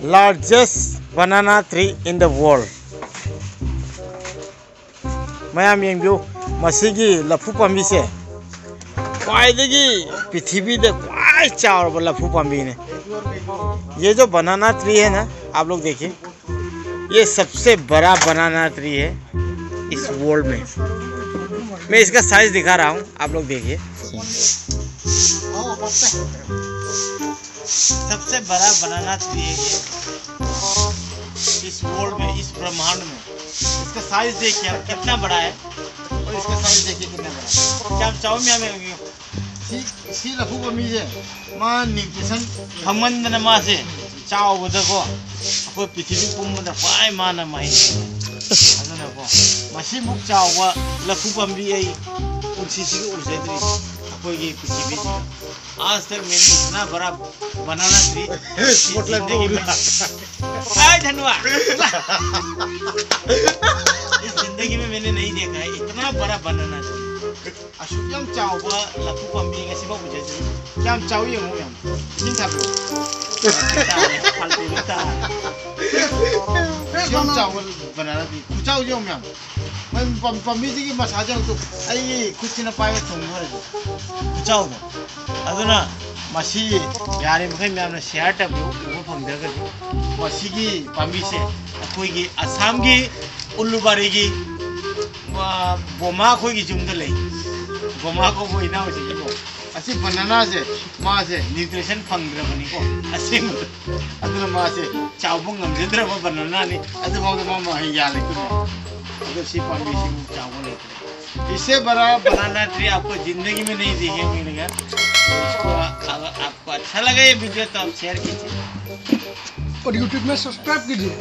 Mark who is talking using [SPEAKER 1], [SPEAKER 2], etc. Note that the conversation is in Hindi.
[SPEAKER 1] largest banana tree in the world. Mayam yengbiu masigi lafu pambi se क्वाइदगी पृथ्वी दे क्वाइ चावर वाला लफू पम्बी ने। ये जो बनाना ट्री है ना, आप लोग देखिए, ये सबसे बड़ा बनाना ट्री है इस वर्ल्ड में। मैं इसका साइज दिखा रहा हूँ, आप लोग देखिए। सबसे बड़ा बनाना ट्री है ये इस वर्ल्ड में, इस ब्रह्मांड में। इसका साइज देखिए आप कितना बड़ा है, और इसका साइज देखिए कितना बड़ा है। क्या आप चाहो मैं हमें सी लफू पम्बी से मां न्यूट्रिशन फंगमन मा से चावबद को अखोई पृथ्वी पुंबद ख्वाई माना माहि अदना को मसी मुक चावबा लफू पम्बी आई उनसी उर्जेद्री अखोई की पृथ्वी से। आज तक मैंने इतना बड़ा बनाना ट्री जिंदगी में आय धन्यवाद इस जिंदगी में मैंने नहीं देखा है, इतना बड़ा बनाना ट्री। अशुक्यम चावबा लफू पम्बी ngasi ba ujesi kyam chawi yeng mo yam sin thabu faltu ta kyam chawal banana di ku chaw yeng yam man pambi ji ki masajang tu ai kuchina pai thong hore ku chaw aduna masi yare mkhai myam na share ta bu phang da ga masi gi pambi se akoi gi assam gi ullubari gi बोमा खोई की जुमद ले बोमा को वो इना हो जाए को ऐसे बनाना से माँ से न्यूट्रिशन फंगद्र बनी को ऐसे अदर माँ से चावबंग हम जिधर वो बनाना नहीं अदर वो माँ माँ ही याले कुछ अदर सी पम्बी सी चावल लेते। इससे बड़ा बनाना ट्री आपको जिंदगी में नहीं दिखे मिलेगा। इसको अगर आपको अच्छा लगा ये वीडियो तो आप शेयर कीजिए
[SPEAKER 2] और YouTube में सब्सक्राइब कीजिए।